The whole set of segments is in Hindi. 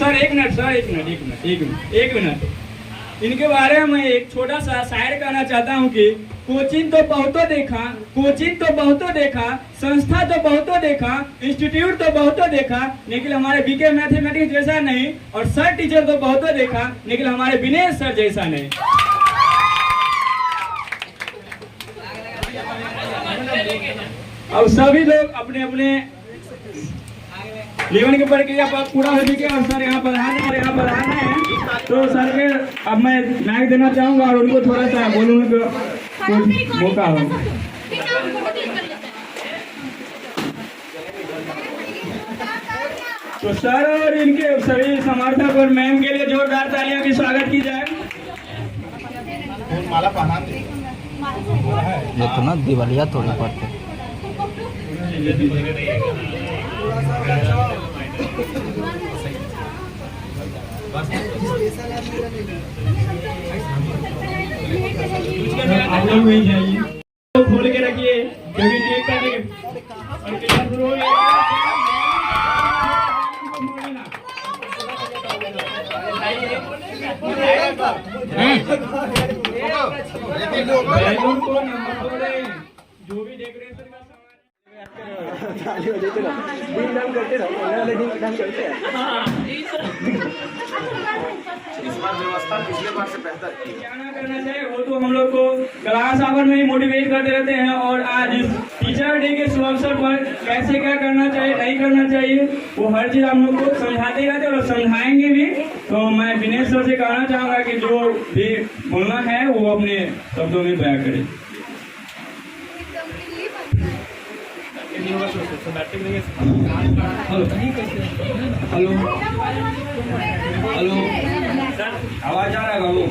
सर एक मिनट सर, एक मिनट। इनके बारे में मैं एक छोटा सा शायर कहना चाहता हूँ कि कोचिंग तो बहुतों देखा, संस्था तो बहुतों देखा, इंस्टीट्यूट तो बहुतों देखा, लेकिन हमारे बीके मैथमेटिक्स जैसा नहीं, और सर टीचर तो बहुतों देखा, लेकिन हमारे विनेश सर जैसा नहीं। अब सभी लोग अपने अपने जीवन की प्रक्रिया पूरा हो चुके और सर यहाँ पर आना है, तो सर के अब मैं माइक देना चाहूँगा और उनको थोड़ा सा बोलूँगा तो कुछ मौका हो। तो सर और इनके सभी समर्थक और मैम के लिए जोरदार तालियां की स्वागत की जाए। ये तो ना दिवालिया थोड़ी पड़ते आप लोग वही जाइए, तो खोल के रखिए क्योंकि चेक करने के और कितना शुरू हो गया। जो भी डेकोरेशन का इस बार व्यवस्था पिछले बार से बेहतर थी। क्या ना करना चाहिए वो तो हम लोग को क्लास आवर में ही मोटिवेट करते रहते हैं, और आज इस टीचर डे के शुभ अवसर पर कैसे क्या करना चाहिए नहीं करना चाहिए वो हर चीज हम लोग को समझाते रहते हैं और समझाएंगे भी। तो मैं विनेश सर से कहना चाहूँगा कि जो भी बोलना है वो अपने शब्दों में बयां करें। हेलो आवाज आ रहा है बाबू?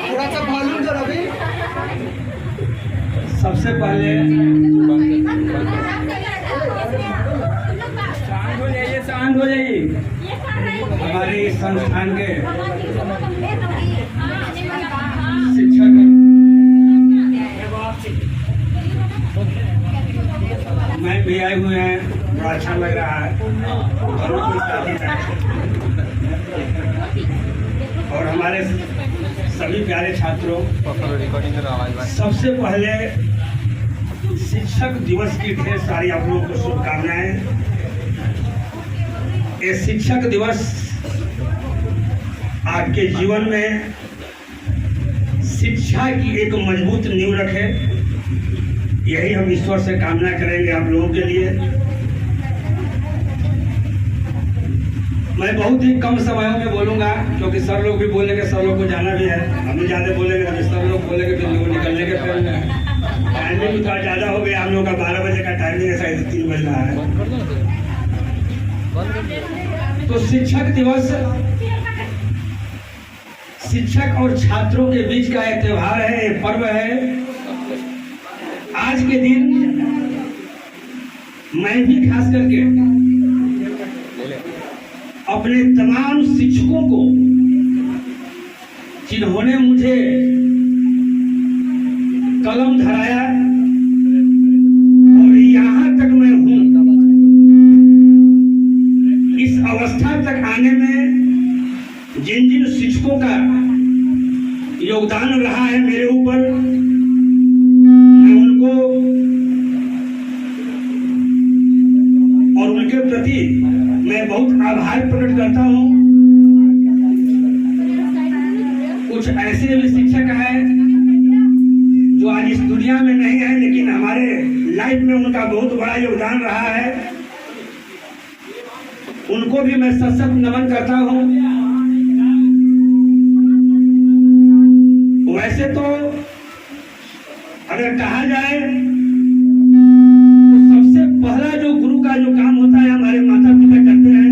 थोड़ा सा वॉल्यूम जरा भी। सबसे पहले शांत हो जाइए। हमारी संस्थान के शिक्षक मैं भी आए हुए हैं, बड़ा अच्छा लग रहा है और हमारे सभी प्यारे छात्रों, सबसे पहले शिक्षक दिवस की ढेर सारी आप लोगों को शुभकामनाएं। ये शिक्षक दिवस आपके जीवन में शिक्षा की एक मजबूत नींव रखे, यही हम ईश्वर से कामना करेंगे आप लोगों के लिए। मैं बहुत ही कम समयों में बोलूंगा क्योंकि सर लोग भी बोलेंगे, सब लोग को जाना भी है, हम भी ज्यादा बोलेंगे तो सब लोग बोलेंगे, फिर लोग निकलने के फिर टाइमिंग भी थोड़ा ज्यादा हो गया। हम लोग का 12 बजे का टाइमिंग है, शायद 3 बज रहा है। तो शिक्षक दिवस शिक्षक और छात्रों के बीच का एक त्योहार है, एक पर्व है। आज के दिन मैं भी खास करके अपने तमाम शिक्षकों को, जिन्होंने मुझे कलम धराया और यहाँ तक मैं हूँ, इस अवस्था तक आने में जिन जिन शिक्षकों का योगदान रहा है मेरे ऊपर, मैं उनको और उनके प्रति मैं बहुत आभार प्रकट करता हूँ। कुछ ऐसे भी शिक्षक हैं जो आज इस दुनिया में नहीं है, लेकिन हमारे लाइफ में उनका बहुत बड़ा योगदान रहा है। उनको भी मैं सशक्त नमन करता हूँ। वैसे तो अगर कहा जाए तो सबसे पहला जो गुरु का जो काम होता है हमारे माता पिता करते हैं,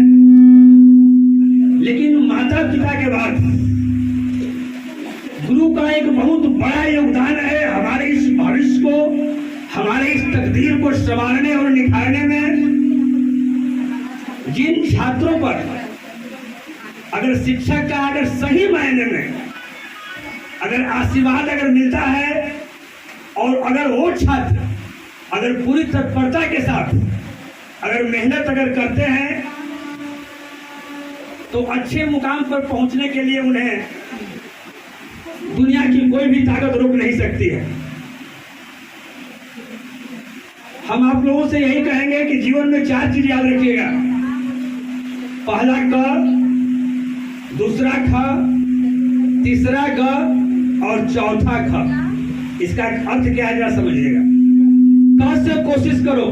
लेकिन माता पिता के बाद गुरु का एक बहुत बड़ा योगदान है हमारे इस भविष्य को, हमारे इस तकदीर को संवारने और निखारने में। जिन छात्रों पर अगर शिक्षक का अगर सही मायने में अगर आशीर्वाद अगर मिलता है और अगर वो छात्र अगर पूरी तत्परता के साथ अगर मेहनत अगर करते हैं तो अच्छे मुकाम पर पहुंचने के लिए उन्हें दुनिया की कोई भी ताकत रोक नहीं सकती है। हम आप लोगों से यही कहेंगे कि जीवन में 4 चीज याद रखिएगा। पहला क, दूसरा ख, तीसरा ग और चौथा ख। इसका अर्थ क्या है जरा समझिएगा। क से कोशिश करो,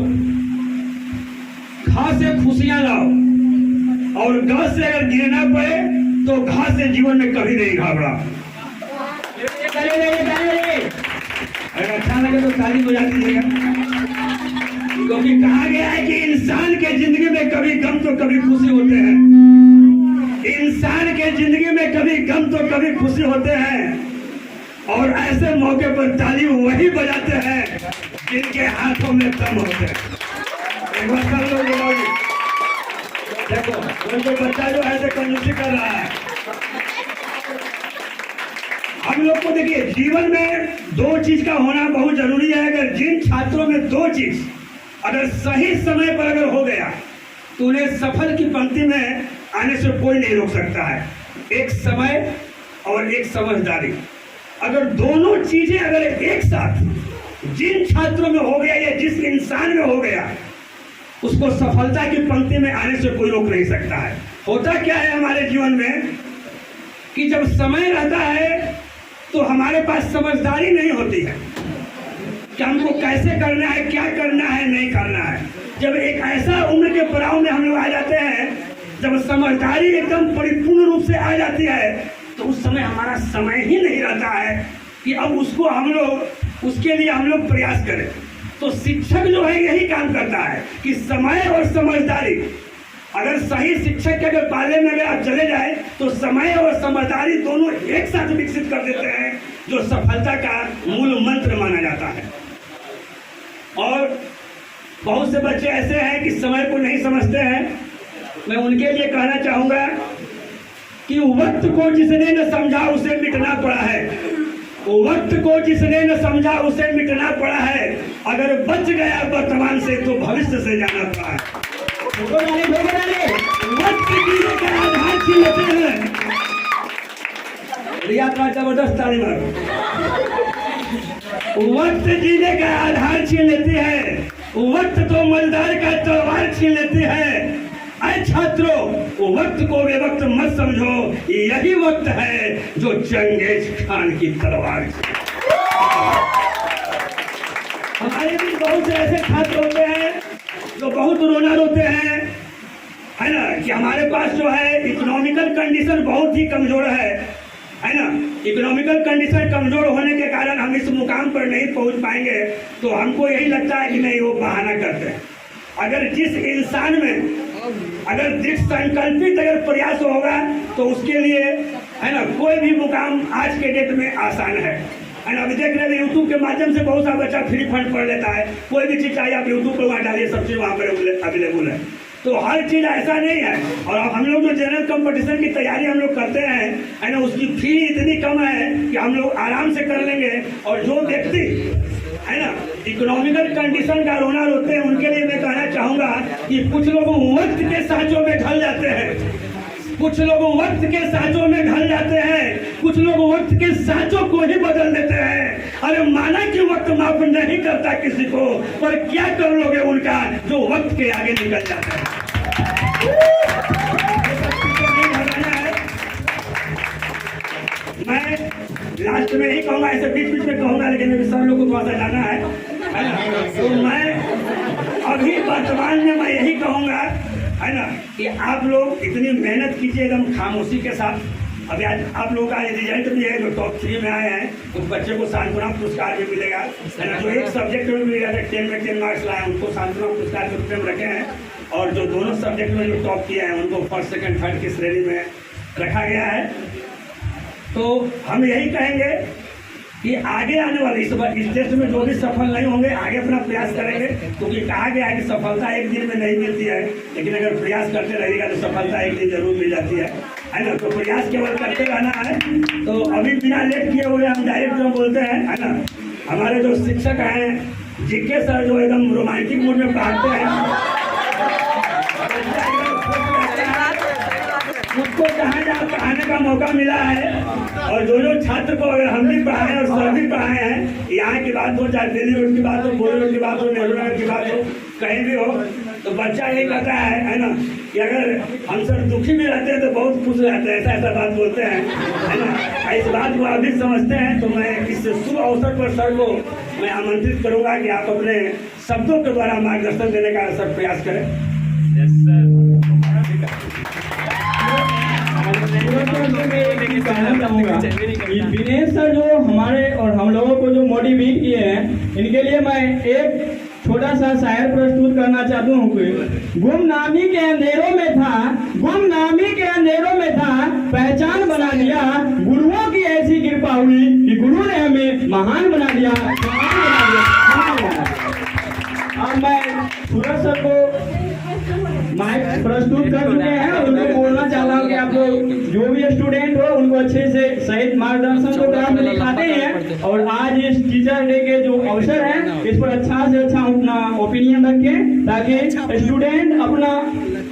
ख से खुशियां लाओ और ग से अगर गिरना पड़े तो घ से जीवन में कभी नहीं घबरा। अगर अच्छा लगे तो ताली बजा दीजिएगा, क्योंकि कहा गया है कि इंसान के जिंदगी में कभी गम तो कभी खुशी होते हैं। इंसान के जिंदगी में कभी गम तो कभी खुशी होते हैं, और ऐसे मौके पर ताली वही बजाते हैं जिनके हाथों में दम होते हैं। एक बार सब लोग बोलोगे, देखो कोई तो बच्चा जो ऐसे कंजूसी कर रहा है। हम लोग को देखिए, जीवन में 2 चीज का होना बहुत जरूरी है। अगर जिन छात्रों में 2 चीज अगर सही समय पर अगर हो गया तो उन्हें सफल की पंक्ति में आने से कोई नहीं रोक सकता है। एक समय और एक समझदारी। अगर दोनों चीजें अगर एक साथ जिन छात्रों में हो गया या जिस इंसान में हो गया, उसको सफलता की पंक्ति में आने से कोई रोक नहीं सकता है। होता क्या है हमारे जीवन में कि जब समय रहता है तो हमारे पास समझदारी नहीं होती है कि हमको कैसे करना है, क्या करना है, नहीं करना है। जब एक ऐसा उम्र के पड़ाव में हम लोग आ जाते हैं जब समझदारी एकदम परिपूर्ण रूप से आ जाती है, तो उस समय हमारा समय ही नहीं रहता है कि अब उसको हम लोग उसके लिए हम लोग प्रयास करें। तो शिक्षक जो है यही काम करता है कि समय और समझदारी, अगर सही शिक्षक के अगर पाले में अगर आप चले जाए तो समय और समझदारी दोनों एक साथ विकसित कर देते हैं, जो सफलता का मूल मंत्र माना जाता है। और बहुत से बच्चे ऐसे हैं कि समय को नहीं समझते हैं। मैं उनके लिए कहना चाहूंगा कि वक्त को जिसने न समझा उसे मिटना पड़ा है। वक्त को जिसने न समझा उसे मिटना पड़ा है। अगर बच गया वर्तमान से तो भविष्य से जाना पड़ा है। वक्त जीने का आधार छीन लेते हैं। यात्रा जबरदस्त ताली मारो। वक्त जीने का आधार छीन लेती है, वक्त तो मजदार का तलवार छीन लेती है। ऐ छात्रों, वक्त को बेवक्त मत समझो, यही वक्त है जो चंगेज खान की तलवार। हमारे भी बहुत से ऐसे छात्र होते हैं जो बहुत रोना रोते हैं, है ना, कि हमारे पास जो है इकोनॉमिकल कंडीशन बहुत ही कमजोर है ना। इकोनॉमिकल कंडीशन कमजोर होने के कारण हम इस मुकाम पर नहीं पहुंच पाएंगे। तो हमको यही लगता है कि नहीं, वो बहाना करते हैं। अगर जिस इंसान में अगर दृढ़ संकल्पित अगर प्रयास होगा तो उसके लिए, है ना, कोई भी मुकाम आज के डेट में आसान है ना। अभी देख रहे हैं यूट्यूब के माध्यम से बहुत सारा बच्चा फ्री फंड पढ़ लेता है। कोई भी चीज चाहिए आप यूट्यूब पर वहाँ डालिए, सब चीज वहाँ पर अवेलेबल है। तो हर चीज ऐसा नहीं है। और अब हम लोग जो जनरल कंपटीशन की तैयारी हम लोग करते हैं, है ना, उसकी फी इतनी कम है कि हम लोग आराम से कर लेंगे। और जो व्यक्ति, है ना, इकोनॉमिकल कंडीशन का रोना रोते हैं, उनके लिए मैं कहना चाहूंगा कि कुछ लोग वक्त के सांचों में ढल जाते हैं, कुछ लोग वक्त के सांचों में ढल जाते हैं, कुछ लोग वक्त के सांचों को ही बदल देते हैं। अरे माना कि वक्त माफ नहीं करता किसी को, पर क्या कर लोगे उनका जो वक्त के आगे निकल जाता है। मैं लास्ट में ही कहूंगा, ऐसे बीच बीच में कहूंगा, लेकिन अभी सब लोग को थोड़ा सा जाना है ना। तो मैं अभी वर्तमान में मैं यही कहूंगा, है ना, कि आप लोग इतनी मेहनत कीजिए एकदम खामोशी के साथ। अभी आज आप लोगों का रिजल्ट भी है, जो टॉप 3 में आए हैं, तो बच्चे को सांत्वना पुरस्कार भी मिलेगा, है ना। जो एक सब्जेक्ट में मिलेगा, 10 में 10 मार्क्स लाए उनको सांत्वना पुरस्कार के रूप में रखे हैं। और जो दोनों सब्जेक्ट में जो टॉप किए हैं उनको फर्स्ट, सेकंड, थर्ड की श्रेणी में रखा गया है। तो हम यही कहेंगे कि आगे आने वाले इस टेस्ट में जो भी सफल नहीं होंगे, आगे अपना प्रयास करेंगे, क्योंकि कहा गया है कि सफलता एक दिन में नहीं मिलती है, लेकिन अगर प्रयास करते रहेगा तो सफलता एक दिन जरूर मिल जाती है ना। तो प्रयास केवल करते रहना है। तो अभी बिना लेट किए हुए हम डायरेक्ट जो बोलते हैं, है ना, हमारे जो शिक्षक हैं जीके सर, जो एकदम रोमांटिक मूड में पढ़ाते हैं, उसको जहाँ जहाँ पढ़ाने का मौका मिला है, और जो छात्र को अगर हम भी पढ़ाए और सर भी पढ़ाए हैं, यहाँ की बात हो, चाहे दिल्ली रोड की बात हो, बोरी रोड की बात हो, नेहरू नगर की बात हो, कहीं भी हो, तो बच्चा यही कहता है ना, कि अगर हम सर दुखी भी रहते हैं तो बहुत खुश रहते हैं, ऐसा बात बोलते हैं, है ना। इस बात को आप भी समझते हैं, तो मैं इस शुभ अवसर पर सर को मैं आमंत्रित करूंगा कि आप अपने शब्दों के द्वारा मार्गदर्शन देने का सर प्रयास करें। कहना चाहूँगा कि दिनेश सर जो हमारे और हम लोगों को जो मोटिवेट किए हैं, इनके लिए मैं एक छोटा सा शायर प्रस्तुत करना चाहता हूँ कि गुमनामी के अंधेरों में था, गुमनामी के अंधेरों में था, पहचान बना दिया, गुरुओं की ऐसी कृपा हुई कि गुरु ने हमें महान बना दिया, अब मैं सूरज सर को माइक प्रस्तुत कर चुके हैं, उनको बोलना चाहता हूँ कि आप लोग जो भी स्टूडेंट हो उनको अच्छे से सही मार्गदर्शन को क्लास में दिखाते हैं, और आज इस टीचर डे के जो अवसर है इस पर अच्छा से अच्छा अपना ओपिनियन रखें, ताकि स्टूडेंट अपना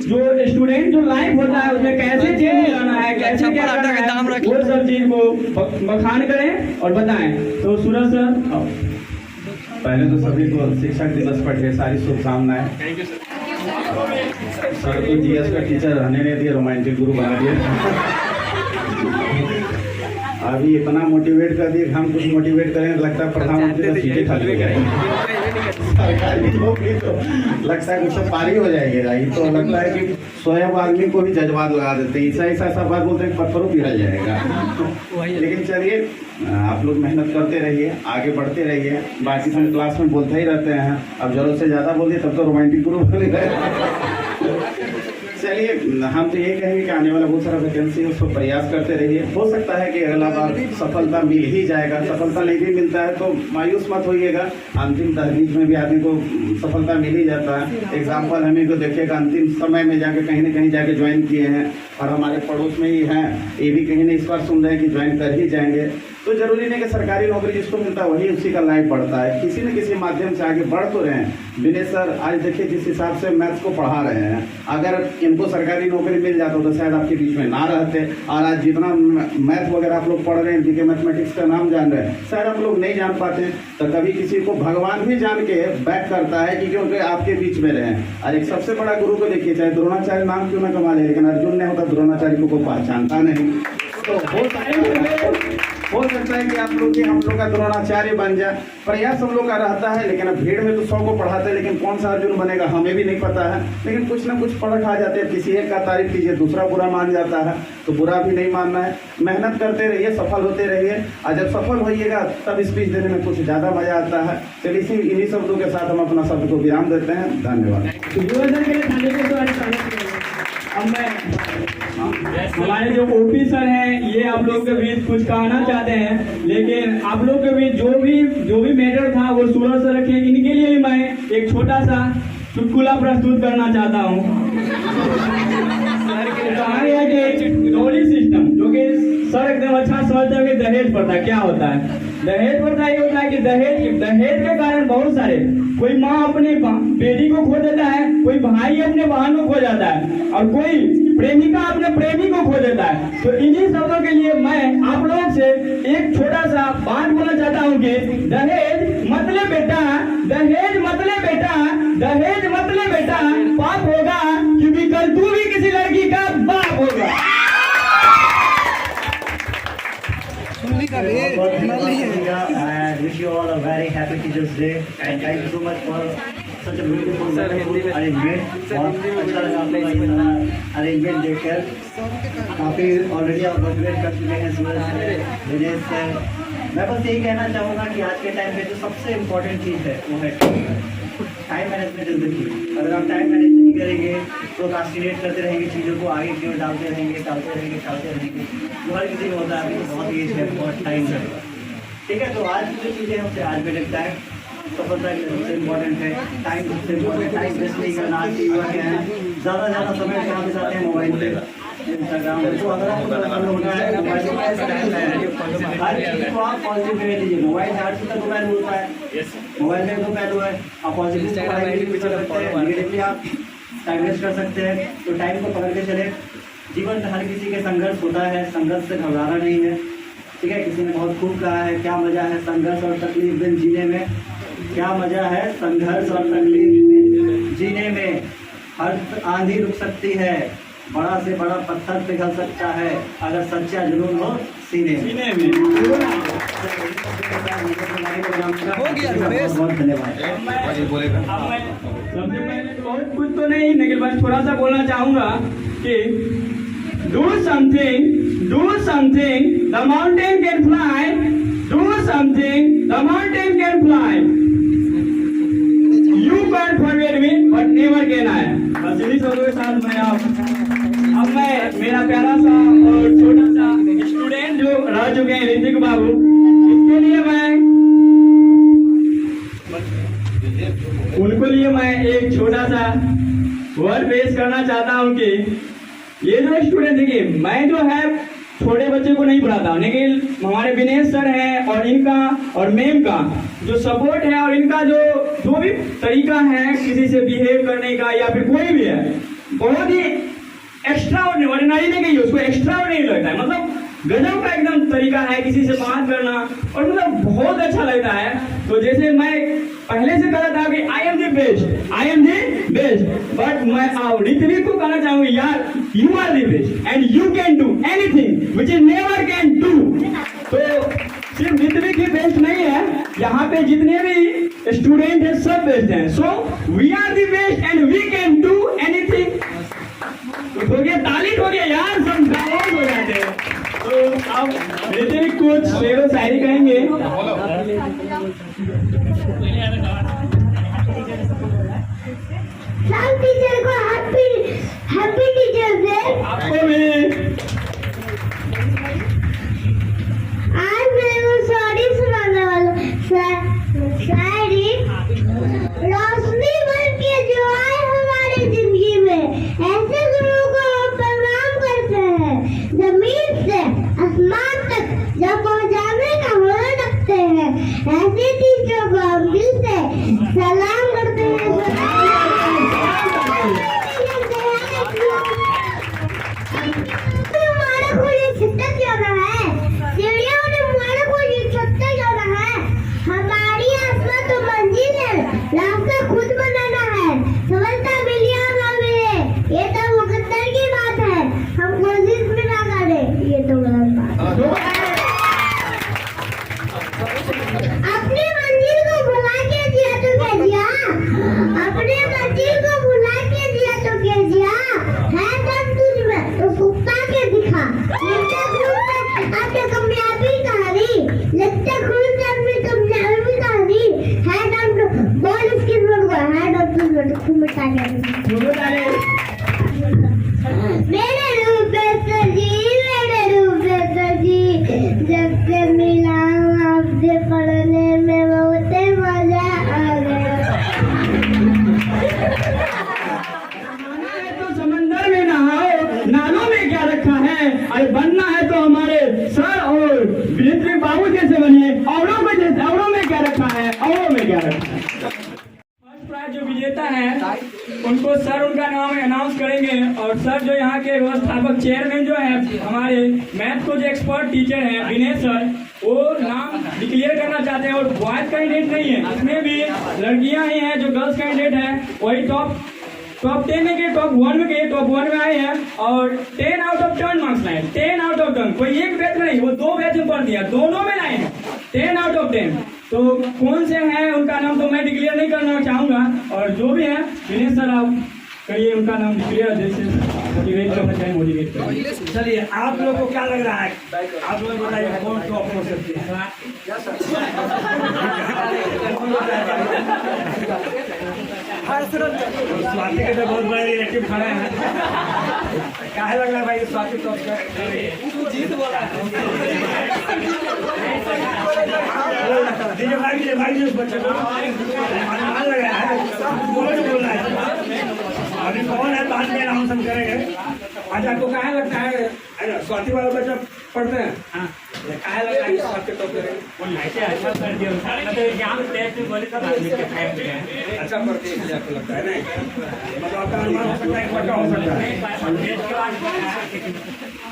जो लाइफ होता है उसमें कैसे चेंज लाना है, कैसे क्या करना है, वो सब चीज को बखान करें और बताएं। तो सूरज सर, पहले तो सभी को शिक्षक दिवस पर ढेर सारी शुभकामनाएं। सर को जीएस का टीचर रहने नहीं दिए, रोमांटिक गुरु बना दिए। अभी इतना मोटिवेट कर दिए, हम कुछ मोटिवेट करें लगता है प्रधानमंत्री का सीटें खाली हो जाएगी, सरकारी नौकरी तो लगता है कुछ पारी हो जाएगी। ये तो लगता है कि स्वयं आदमी को भी जज्बात लगा देते हैं, ऐसा बात बोलते हैं पत्थरों पिघल जाएगा। लेकिन चलिए, आप लोग मेहनत करते रहिए, आगे बढ़ते रहिए। बाकी हम क्लास में बोलते ही रहते हैं, अब जरूरत से ज़्यादा बोल दिए तब तो रोमांटिक गुरु बन गए। चलिए, हम तो ये कहेंगे कि आने वाला बहुत सारा वैकेंसी है, उसको प्रयास करते रहिए। हो सकता है कि अगला बार सफलता मिल ही जाएगा, सफलता नहीं भी मिलता है तो मायूस मत होइएगा, अंतिम तहरीज में भी आदमी को सफलता मिल ही जाता है। एग्जाम्पल हमें को देखिएगा, अंतिम समय में जाके कहीं न कहीं जाके ज्वाइन किए हैं, और हमारे पड़ोस में ही हैं, ये भी कहीं न इस बार सुन रहे हैं कि ज्वाइन कर ही जाएंगे। तो जरूरी नहीं कि सरकारी नौकरी जिसको मिलता है वही उसी का लाइफ बढ़ता है, किसी न किसी माध्यम से आगे बढ़ तो रहे हैं। विनय सर आज देखिए जिस हिसाब से मैथ्स को पढ़ा रहे हैं, अगर इनको सरकारी नौकरी मिल जाता तो शायद आपके बीच में ना रहते, और आज जितना मैथ वगैरह आप लोग पढ़ रहे हैं, जीके मैथमेटिक्स का नाम जान रहे हैं, शायद आप लोग नहीं जान पाते। तो कभी किसी को भगवान भी जान के बैक करता है कि क्योंकि आपके बीच में रहे। और एक सबसे बड़ा गुरु को देखिए, चाहे द्रोणाचार्य नाम क्यों ना कमा ले, लेकिन अर्जुन ने होता द्रोणाचार्य को कोई पहचानता नहीं। तो हो सकता है कि आप लोग हम लोग का द्रोणाचार्य बन जाए, प्रयास हम लोग का रहता है। लेकिन अब भीड़ में तो 100 को पढ़ाते हैं, लेकिन कौन सा अर्जुन बनेगा हमें भी नहीं पता है। लेकिन कुछ ना कुछ फर्क आ जाते हैं, किसी एक का तारीफ कीजिए दूसरा बुरा मान जाता है, तो बुरा भी नहीं मानना है। मेहनत करते रहिए, सफल होते रहिए, और जब सफल होइएगा तब स्पीच देने में कुछ ज़्यादा मजा आता है। चलिए इन्हीं शब्दों के साथ हम अपना शब्द को विराम देते हैं। धन्यवाद। अब मैं हमारे जो ओपी सर हैं ये आप लोग के बीच कुछ कहना चाहते हैं, लेकिन आप लोग के बीच जो भी मैटर था वो सूरज सर रखे, इनके लिए भी मैं एक छोटा सा चुटकुला प्रस्तुत करना चाहता हूँ। कहानी है कि डोली सिस्टम, जो कि सर एकदम अच्छा समझता है कि दहेज प्रथा क्या होता है। दहेज प्रथा ये होता है कि दहेज के कारण बहुत सारे, कोई माँ अपने बेटी को खो देता है, कोई भाई अपने बहन को खो जाता है, और कोई प्रेमिका अपने प्रेमी को खो देता है। तो इन्हीं शब्दों के लिए मैं आप लोगों से एक छोटा सा बात बोलना चाहता हूँ कि दहेज मतलब बेटा, दहेज मतलब बेटा, दहेज मतलब बेटा पाप होगा, क्योंकि कल तू भी किसी लड़की का बाप होगा। I wish you all a very happy Teachers Day and thank you so much for such a beautiful arrangement। बहुत अच्छा लगा आपका ये सारा अरेंजमेंट देखकर। काफ़ी ऑलरेडी आप मोटिवेट कर चुके हैं सूरज सर, विजय सर। मैं बस यही कहना चाहूँगा कि आज के टाइम पे जो सबसे इम्पोर्टेंट चीज़ है वो है time management is the key. अगर आप टाइम मैनेज नहीं करेंगे, प्रोक्रास्टिनेट करते रहेंगे, चीज़ों को आगे क्यों डालते रहेंगे, जो हर किसी को होता है अभी बहुत एज है, बहुत टाइम है, ठीक है। तो आज की जो चीज़ें हैं उससे आज में लगता है सफलता के सबसे इम्पोर्टेंट है टाइम, सबसे इम्पोर्टेंट टाइम वेस्ट नहीं करना। आज के युवा क्या है, ज़्यादा समय कहाँ बिताते हैं मोबाइल पे, इंस्टाग्राम पे। तो अगर आपको पसंद होना है मोबाइल में ऐसा टाइम है, हर चीज़ को आप पॉजिटिव कर लीजिए। मोबाइल से हर चीज़ का दो पहलू होता है, मोबाइल में दो पहलू है। आप पॉजिटिव पढ़ाई कर सकते हैं, निगेटिवली आप टाइम वेस्ट कर सकते हैं। तो टाइम को पकड़ के चले, जीवन में हर किसी के संघर्ष होता है, संघर्ष से घबराना नहीं है। ठीक है, किसी ने बहुत खूब कहा है, क्या मजा है संघर्ष और तकलीफ दिन जीने में, क्या मजा है संघर्ष और तकलीफ दिन जीने में। हर आंधी रुक सकती है, बड़ा से बड़ा पत्थर पिघल सकता है, अगर सच्चा जुनून हो सीने में। बहुत धन्यवाद। अब मैं सबसे पहले बहुत कुछ तो नहीं, लेकिन बस थोड़ा सा बोलना चाहूंगा कि do something, the mountain can fly, do something, the mountain can fly, you can't forget me but never can I। बस इन्हीं शब्दों के साथ मैं अब मैं मेरा प्यारा सा और छोटा सा स्टूडेंट जो रह चुके हैं ऋतिक बाबू, इसके लिए उनको लिए मैं एक छोटा सा वर्ड पेश करना चाहता हूँ कि ये जो स्टूडेंट, देखिए मैं जो है छोटे बच्चे को नहीं पढ़ाता हूँ, लेकिन हमारे विनेश सर हैं और इनका और मैम का जो सपोर्ट है और इनका जो भी तरीका है किसी से बिहेव करने का या फिर कोई भी है, बहुत ही एक्स्ट्रा ऑर्डिनरी नहीं कहिए उसको, एक्स्ट्रा नहीं लगता है, मतलब गजब का एकदम तरीका है किसी से बात करना और मतलब बहुत अच्छा लगता है। तो जैसे मैं पहले से कहा था कि I am the best, but मैं ऋत्विक को कहना चाहूंगी यार you are the best and you can do anything which is never can do. तो सिर्फ ऋत्विक ही बेस्ट नहीं है, यहाँ पे जितने भी स्टूडेंट हैं सब बेस्ट हैं। So we are the best and we can do anything. तो हो गया, ताली हो गया यार, सब गायब हो जाते हैं। तो अब ऋत्विक कुछ शेर व शायरी कहेंगे। सब टीचर को हैप्पी टीचर्स डे। आपको भी। आज मैं वो शायरी सुनाने वाला हूँ। शायरी रोशनी बन के जो आए हमारी जिंदगी में, ऐसे गुरुओं को हम प्रणाम करते हैं। जमीन से आसमान तक जब पहुंचाने का हुनर रखते हैं, ऐसे टीचरों को हम दिल से सलाम करते हैं। रास्ता खुद बनाना है, सफलता मिली ना मिले ये तो मुकद्दर की बात है, हम कोशिश भी ना करें ये तो गलत बात है। अपनी मंजिल को भुला के दिया तो क्या दिया, अपने मंजिल को भुला के दिया तो क्या दिया, है दम तुझ में तो फुकता के दिखा, लगता खुद में आपने कामयाबी कहानी, लगता खुद में कामयाबी कहानी, है दम तो बोल इसकी बोल को है दम तुझ में तो खुद मिटा के मेरे रूप सजी जब से मिला आपसे पढ़ने में बहुत मजा आ गया। तो समंदर में नहाओ, नालों में क्या रखा है, अरे बनना है तो हमारे सर और ऋत्विक बाबू जैसे बनिए, औरों में क्या रखा है, औरों में क्या रखा है। फर्स्ट प्राइज जो विजेता है उनको सर उनका नाम अनाउंस करेंगे, और सर जो यहाँ के व्यवस्थापक चेयरमैन जो है हमारे मैथ को जो एक्सपर्ट टीचर हैं विनेश सर, वो नाम डिक्लेयर करना चाहते हैं। और बॉयज कैंडिडेट नहीं है, इसमें भी लड़कियां ही हैं जो गर्ल्स कैंडिडेट है, वही टॉप 10 में के टॉप 1 में आए हैं और 10 आउट ऑफ 10 मार्क्स लाए, 10 आउट ऑफ 10। कोई एक बैच नहीं, वो 2 बैच में पढ़ दिया, दोनों में लाए हैं 10 आउट ऑफ 10। तो कौन से हैं उनका नाम तो मैं डिक्लेयर नहीं करना चाहूंगा, और जो भी है विनेश सर आप करिए उनका नाम डिक्लेयर, जैसे मोटिवेट करना चाहिए मोटिवेट करिए। चलिए आप लोगों को क्या लग रहा है, आप लोग बताइए कौन टॉप हो सकती है। स्वाति के तो बहुत बड़े रिलेटिव खड़े हैं, क्या लग रहा है भाई स्वाति टॉप भाई उस बच्चे को अनुमान लग रहा है, बोल रहा है। अभी कौन है बाद में अनाउंस हम करेंगे। आज आपको क्या लगता है स्वाति वाला बच्चा पढ़ते हैं हाँ काहे लगा कि सबके टॉप करेंगे ऐसे अच्छा कर दिया मतलब एग्जाम टेस्ट में बोले सब आदमी के टाइम पे है अच्छा पढ़ते हैं इसलिए आपको लगता है नहीं मतलब आपका अनुमान हो सकता है कि पक्का हो सकता है टेस्ट के बाद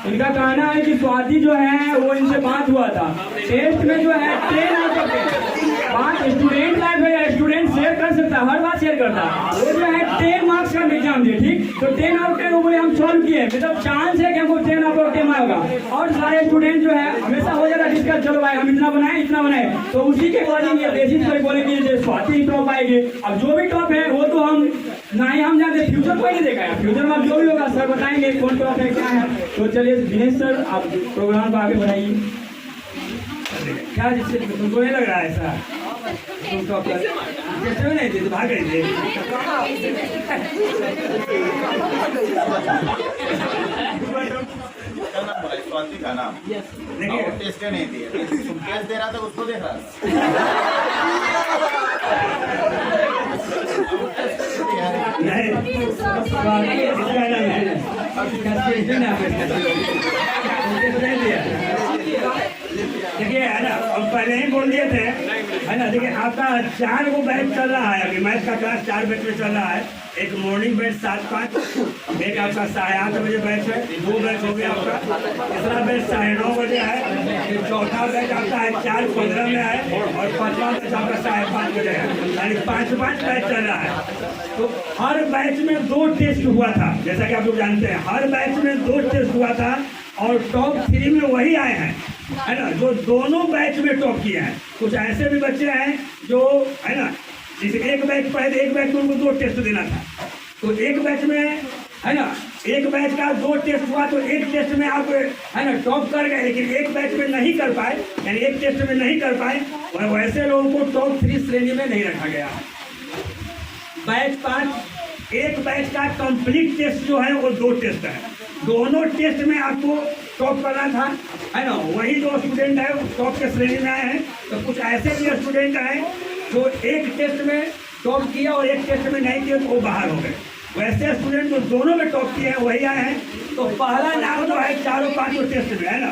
इनका कहना है कि स्वाति जो है वो इनसे बात हुआ था टेस्ट में जो है 10 आउट ऑफ 10 बात स्टूडेंट लाइफ है स्टूडेंट शेयर कर सकता है हर बात शेयर करता है वो जो है 10 मार्क्स का एग्जाम दिए ठीक तो 10 आउट 10 वो बोले हम सॉल्व किए मतलब चांस है कि हमको 10 आउट ऑफ 10 आएगा और सारे स्टूडेंट जो है हमेशा हो जाता है डिस्कस चलो भाई हम इतना बनाए तो उसी के अकॉर्डिंग ये बेसिस पर बोलेंगे ये स्वाति टॉप आएगी अब जो भी टॉप है वो तो हम ना ही हम जानते फ्यूचर कोई नहीं देखा है फ्यूचर में अब जो भी होगा सर बताएंगे कौन टॉप है क्या है तो चलिए दिनेश सर आप प्रोग्राम को आगे बढ़ाइए क्या जिससे तुमको नहीं लग रहा है ऐसा तुम टॉप जैसे नहीं थे तो भाग गए थे स्वाति का नाम देखिए और टेस्ट नहीं दिए तुम टेस्ट दे रहा था उसको देख रहा नहीं देखिए है ना हम पहले ही बोल दिए थे है ना देखिए आपका 4 को बैच चल रहा है अभी मैथ का क्लास 4 बैच में चल रहा है एक मॉर्निंग बैच 7:05 एक आपका 8:30 बजे बैच है 2 बैच हो गया आपका तीसरा बैच 9:30 बजे है फिर चौथा बैच आपका है 4:15 में है और पांचवा बैच आपका 5:30 बजे है यानी 5 बैच चल रहा है तो हर बैच में 2 टेस्ट हुआ था जैसा कि आप लोग जानते हैं हर बैच में 2 टेस्ट हुआ था और टॉप 3 में वही आए हैं है ना जो दोनों बैच में टॉप किए हैं कुछ ऐसे भी बच्चे हैं जो है ना जैसे एक बैच पहले एक बैच में उनको 2 टेस्ट देना था तो एक बैच में है ना एक बैच का 2 टेस्ट हुआ तो एक टेस्ट में आप है ना टॉप कर गए लेकिन एक बैच में नहीं कर पाए यानी एक टेस्ट में नहीं कर पाए और वैसे लोगों को टॉप 3 श्रेणी में नहीं रखा गया बैच 5 एक बैच का कंप्लीट टेस्ट जो है वो 2 टेस्ट है दोनों टेस्ट में आपको टॉप करना था है ना वही जो स्टूडेंट है टॉप के श्रेणी में आए हैं तो कुछ ऐसे भी स्टूडेंट हैं जो एक टेस्ट में टॉप किया और एक टेस्ट में नहीं किया तो वो बाहर हो गए वैसे स्टूडेंट जो दोनों में टॉप किए हैं वही आए हैं तो पहला नाम जो है 4-5 टेस्ट में है ना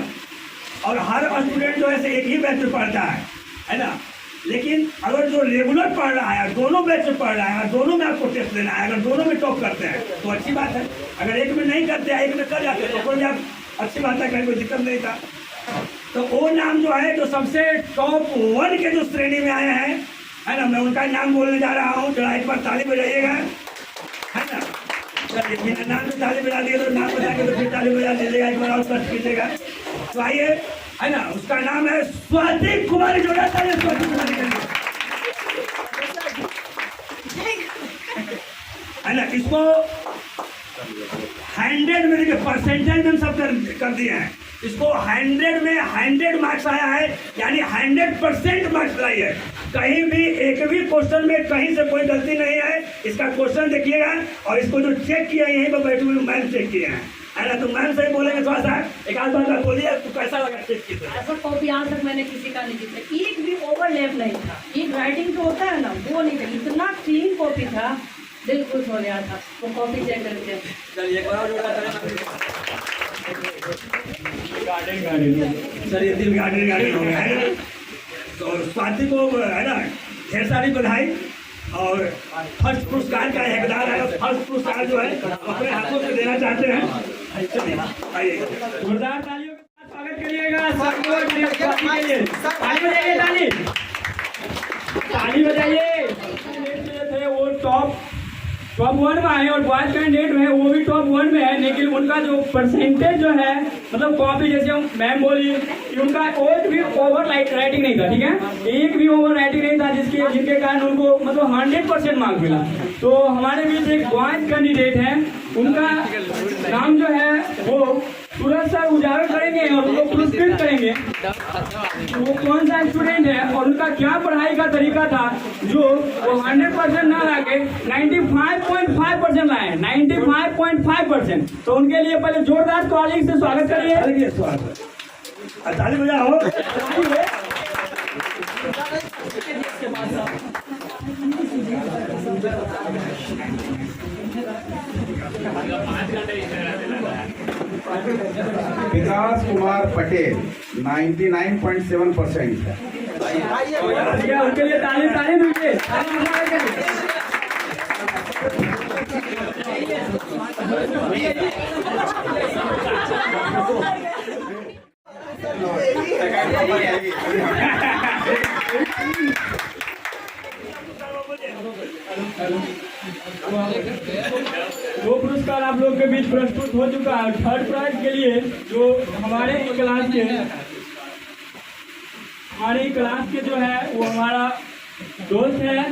और हर स्टूडेंट जो है एक ही बैच में पढ़ता है ना लेकिन अगर जो रेगुलर पढ़ रहा है दोनों बैच में पढ़ रहा है दोनों में आपको टेस्ट देना है अगर दोनों में टॉप करते हैं तो अच्छी बात है अगर एक में नहीं करते हैं एक में कर जाते हैं तो कोई आप अच्छी बात है कहीं कोई दिक्कत नहीं था तो वो नाम जो है जो सबसे टॉप 1 के जो श्रेणी में आए हैं है ना मैं उनका नाम बोलने जा रहा हूँ जरा एक बार ताली बजाइएगा है ना चलिए बिना नाम में ताली बजा दिए तो नाम बजा के तो फिर ताली बजा दीजिएगा एक बार और कष्ट कीजिएगा तो आइए है ना उसका नाम है स्वाति कुमारी जोड़ा ताली स्वाति कुमारी के लिए है ना इसको 100 में देखिए परसेंटेज में सब कर दिए हैं इसको 100 में 100 मार्क्स आया है यानी 100% मार्क्स लाई है कहीं भी एक भी क्वेश्चन में कहीं से कोई गलती नहीं है इसका क्वेश्चन देखिएगा और इसको जो चेक किया है यहीं पर बैठे हुए मैम चेक किए हैं है ना तो मैम से बोलेंगे थोड़ा सा एक आध बार बोलिए तो कैसा लगा चेक किया ऐसा कॉपी आज तक मैंने किसी का नहीं जीता एक भी ओवरलैप नहीं था एक राइटिंग जो होता है ना वो नहीं था इतना क्लीन कॉपी था दिल खुश हो गया था वो कॉपी चेक करके चलिए एक बार चलिए दिल गार्डन हो गया है तो स्वाति को है ना ढेर सारी बधाई और फर्स्ट पुरस्कार का हकदार है फर्स्ट पुरस्कार जो है अपने हाथों से देना चाहते हैं चलिए आइए जोरदार तालियों के साथ स्वागत करिएगा सबको स्वाति के लिए ताली बजाइए ताली बजाइए वो टॉप 1 में आए और बॉयज कैंडिडेट है वो भी टॉप 1 में है लेकिन उनका जो परसेंटेज जो है मतलब कॉपी जैसे मैम बोली कि उनका एक भी ओवर राइटिंग नहीं था ठीक है एक भी ओवर राइटिंग नहीं था जिनके कारण उनको मतलब 100% मार्क्स मिला तो हमारे बीच एक बॉयज कैंडिडेट है उनका नाम जो है वो तुरंत सर उजागर करेंगे और उनको पुरस्कृत करेंगे वो कौन सा स्टूडेंट है और उनका क्या पढ़ाई का तरीका था जो वो 100% ना लाके 95.5% लाए 95.5% तो उनके लिए पहले जोरदार ताली से स्वागत करिए ताली बजाओ विकास कुमार पटेल 99.7%। उनके लिए ताली ताली दीजिए। दो पुरस्कार आप लोग के बीच प्रस्तुत हो चुका है। थर्ड प्राइज के लिए जो हमारे क्लास के जो है वो हमारा दोस्त है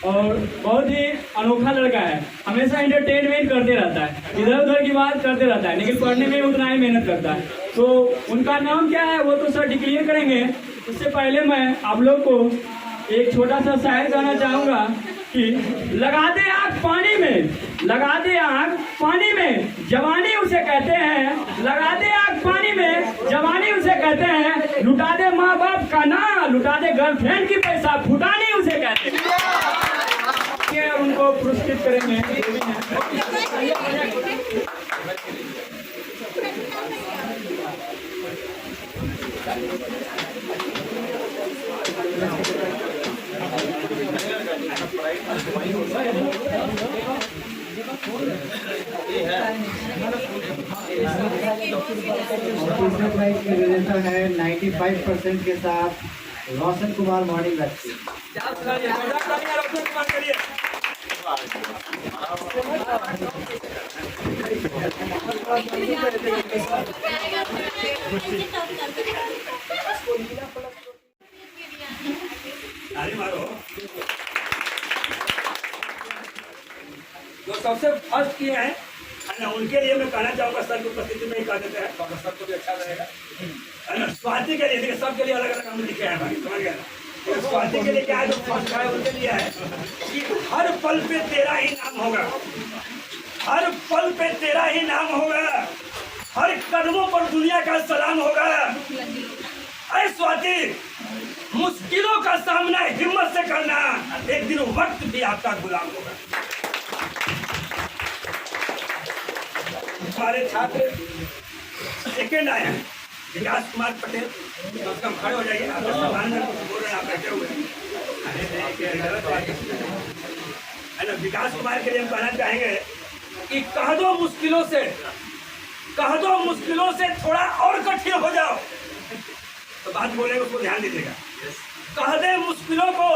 और बहुत ही अनोखा लड़का है। हमेशा एंटरटेनमेंट करते रहता है, इधर उधर की बात करते रहता है, लेकिन पढ़ने में उतना ही मेहनत करता है। तो उनका नाम क्या है वो तो सर डिक्लेयर करेंगे। उससे पहले मैं आप लोग को एक छोटा सा शायर गाना चाहूंगा कि लगा दे आग पानी में, लगा दे आग पानी में, जवानी उसे कहते हैं। लगा दे आग पानी में, जवानी उसे कहते हैं। लुटा दे माँ बाप का ना, लुटा दे गर्लफ्रेंड की पैसा, फुटानी उसे कहते हैं। ये उनको पुरस्कृत करेंगे। तीसरे प्राइज के विजेता है 95% के साथ रोशन कुमार मॉर्निंग व्यक्ति। जो सबसे फर्स्ट किए हैं ना, उनके लिए मैं कहना चाहूँगा सर की उपस्थिति में ही कह देते हैं, सर को भी अच्छा रहेगा। है ना, स्वाति के लिए, देखिए सबके लिए अलग अलग हम लिखे हैं भाई, समझ गए ना। तो स्वाति के लिए क्या है, जो फर्स्ट है उनके लिए है कि हर पल पे तेरा ही नाम होगा, हर पल पे तेरा ही नाम होगा, हर कदमों पर दुनिया का सलाम होगा। अरे स्वाति, मुश्किलों का सामना हिम्मत से करना, एक दिन वक्त भी आपका गुलाम होगा। हमारे छात्र सेकेंड आए हैं विकास कुमार पटेल, कम खड़े हो जाइए। आप सम्मान बोल रहे हैं, आप बैठे हुए हैं ना। विकास कुमार के लिए हम कहना चाहेंगे कि कह दो मुश्किलों से, कह दो मुश्किलों से थोड़ा और कठिन हो जाओ। तो बात बोलेंगे उसको ध्यान दीजिएगा। कह दे मुश्किलों को,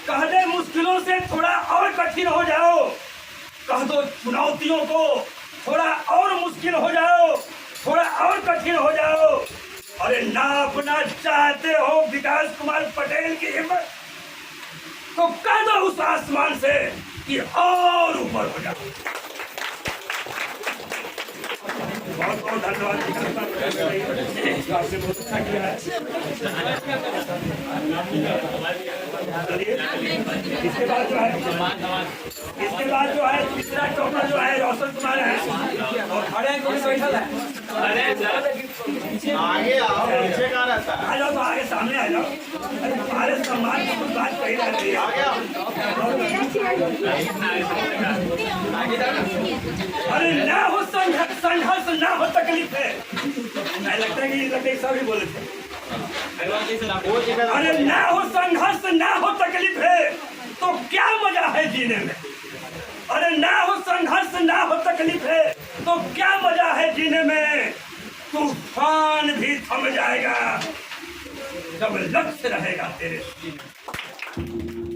कह दे मुश्किलों से थोड़ा और कठिन हो जाओ। कह दो चुनौतियों को थोड़ा और मुश्किल हो जाओ, थोड़ा और कठिन हो जाओ। अरे ना अपना चाहते हो विकास कुमार पटेल की हिम्मत, तो कह दो उस आसमान से कि और ऊपर हो जाओ। बहुत बहुत धन्यवाद आपसे बहुत अच्छा किया है। इसके बाद जो है तीसरा चौथा जो है रोशन कुमार है और खड़े कोई बैठल है। आगे आओ, पीछे का रहता है। आ जाओ, तो आगे सामने आ जाओ। अरे हमारे सम्मान की कुछ बात कही जा रही है। अरे ना हो संघर्ष, ना हो तकलीफ है। लगता है कि सब ही बोले थे। अरे ना हो संघर्ष, ना हो तकलीफ है, तो क्या मजा है जीने में। अरे ना हो संघर्ष, ना हो तकलीफ है, तो क्या मजा है जीने में। तूफान भी थम जाएगा जब लक्ष्य रहेगा तेरे सीने में।